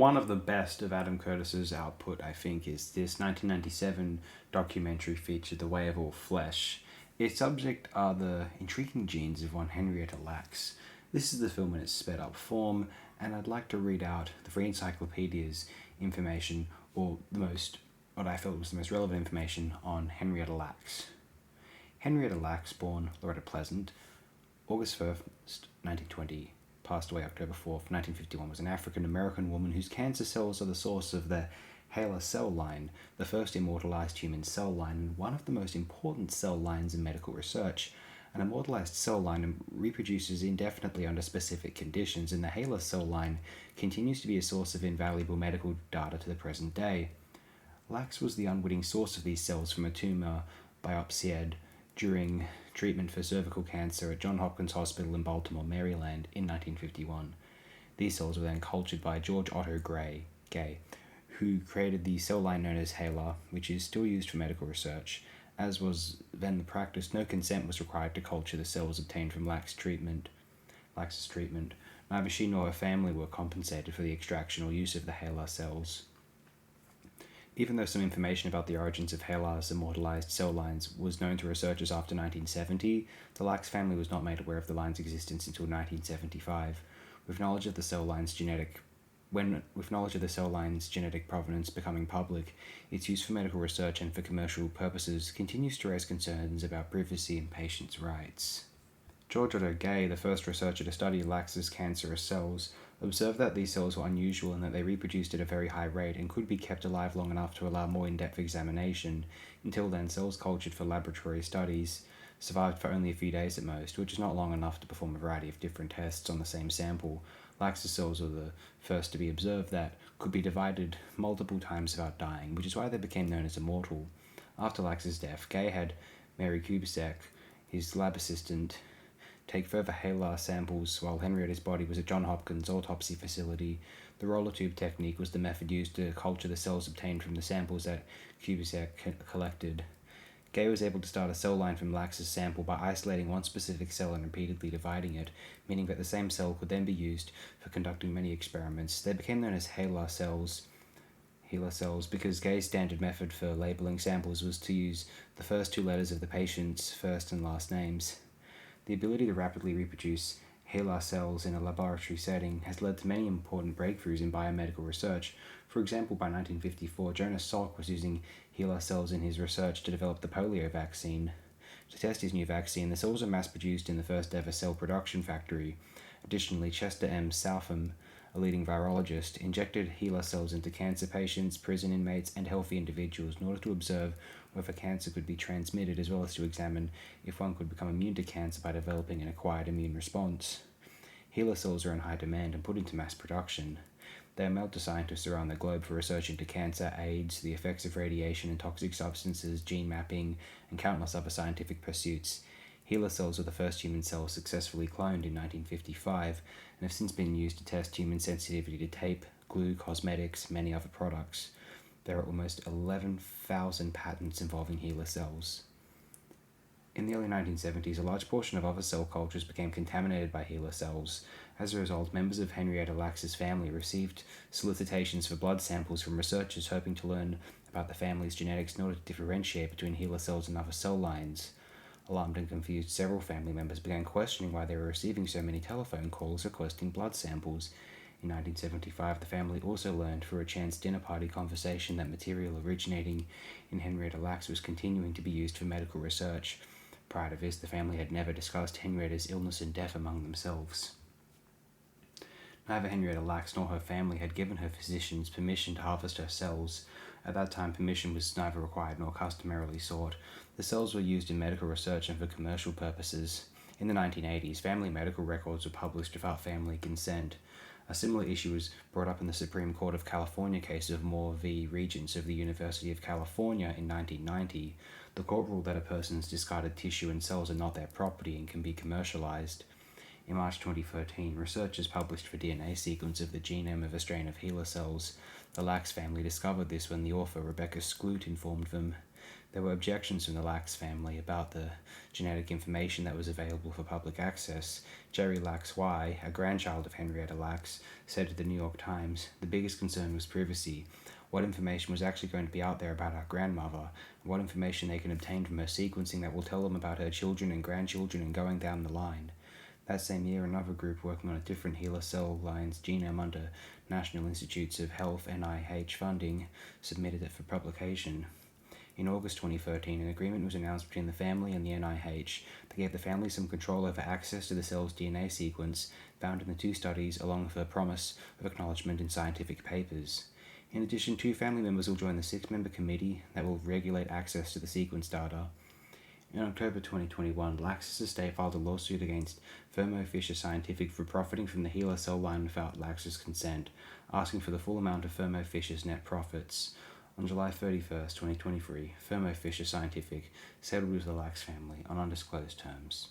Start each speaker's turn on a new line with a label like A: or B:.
A: One of the best of Adam Curtis's output, I think, is this 1997 documentary feature, The Way of All Flesh. Its subject are the intriguing genes of one Henrietta Lacks. This is the film in its sped up form, and I'd like to read out the Free Encyclopedia's information, or what I felt was the most relevant information on Henrietta Lacks. Henrietta Lacks, born Loretta Pleasant, August 1st, 1920, passed away October 4th, 1951, was an African-American woman whose cancer cells are the source of the HeLa cell line, the first immortalized human cell line, and one of the most important cell lines in medical research. An immortalized cell line reproduces indefinitely under specific conditions, and the HeLa cell line continues to be a source of invaluable medical data to the present day. Lacks was the unwitting source of these cells from a tumor biopsied during treatment for cervical cancer at Johns Hopkins Hospital in Baltimore, Maryland in 1951. These cells were then cultured by George Otto Gay, who created the cell line known as HeLa, which is still used for medical research. As was then the practice, no consent was required to culture the cells obtained from Lacks's treatment. Neither she nor her family were compensated for the extraction or use of the HeLa cells. Even though some information about the origins of HeLa's immortalized cell lines was known to researchers after 1970, the Lacks family was not made aware of the line's existence until 1975. With knowledge of the cell line's genetic provenance becoming public, its use for medical research and for commercial purposes continues to raise concerns about privacy and patients' rights. George Otto Gay, the first researcher to study Lacks's cancerous cells, observed that these cells were unusual and that they reproduced at a very high rate and could be kept alive long enough to allow more in-depth examination. Until then, cells cultured for laboratory studies survived for only a few days at most, which is not long enough to perform a variety of different tests on the same sample. Lacks's cells were the first to be observed that could be divided multiple times without dying, which is why they became known as immortal. After Lacks's death, Gay had Mary Kubicek, his lab assistant, take further HeLa samples while Henrietta's body was at Johns Hopkins autopsy facility. The roller tube technique was the method used to culture the cells obtained from the samples that Kubicek collected. Gay was able to start a cell line from Lacks's sample by isolating one specific cell and repeatedly dividing it, meaning that the same cell could then be used for conducting many experiments. They became known as HeLa cells because Gay's standard method for labeling samples was to use the first two letters of the patient's first and last names. The ability to rapidly reproduce HeLa cells in a laboratory setting has led to many important breakthroughs in biomedical research. For example, by 1954, Jonas Salk was using HeLa cells in his research to develop the polio vaccine. To test his new vaccine, the cells were mass-produced in the first ever cell production factory. Additionally, Chester M. Southam, a leading virologist, injected HeLa cells into cancer patients, prison inmates, and healthy individuals in order to observe whether cancer could be transmitted, as well as to examine if one could become immune to cancer by developing an acquired immune response. HeLa cells are in high demand and put into mass production. They are mailed to scientists around the globe for research into cancer, AIDS, the effects of radiation and toxic substances, gene mapping, and countless other scientific pursuits. HeLa cells were the first human cells successfully cloned in 1955 and have since been used to test human sensitivity to tape, glue, cosmetics, and many other products. There are almost 11,000 patents involving HeLa cells. In the early 1970s, a large portion of other cell cultures became contaminated by HeLa cells. As a result, members of Henrietta Lacks' family received solicitations for blood samples from researchers hoping to learn about the family's genetics in order to differentiate between HeLa cells and other cell lines. Alarmed and confused, several family members began questioning why they were receiving so many telephone calls requesting blood samples. In 1975, the family also learned through a chance dinner party conversation that material originating in Henrietta Lacks was continuing to be used for medical research. Prior to this, the family had never discussed Henrietta's illness and death among themselves. Neither Henrietta Lacks nor her family had given her physicians permission to harvest her cells. At that time, permission was neither required nor customarily sought. The cells were used in medical research and for commercial purposes. In the 1980s, family medical records were published without family consent. A similar issue was brought up in the Supreme Court of California case of Moore v. Regents of the University of California in 1990. The court ruled that a person's discarded tissue and cells are not their property and can be commercialized. In March 2013, researchers published the DNA sequence of the genome of a strain of HeLa cells. The Lacks family discovered this when the author Rebecca Skloot informed them. There were objections from the Lax family about the genetic information that was available for public access. Jerry Lax Y, a grandchild of Henrietta Lacks, said to the New York Times, "The biggest concern was privacy. What information was actually going to be out there about our grandmother, and what information they can obtain from her sequencing that will tell them about her children and grandchildren and going down the line." That same year, another group working on a different HeLa cell line's genome under National Institutes of Health (NIH) funding submitted it for publication. In August 2013, an agreement was announced between the family and the NIH that gave the family some control over access to the cell's DNA sequence found in the two studies, along with a promise of acknowledgement in scientific papers. In addition, 2 family members will join the 6-member committee that will regulate access to the sequence data. In October 2021, Lax's estate filed a lawsuit against Thermo Fisher Scientific for profiting from the HeLa cell line without Lax's consent, asking for the full amount of Thermo Fisher's net profits. On July 31st, 2023, Thermo Fisher Scientific settled with the Lax family on undisclosed terms.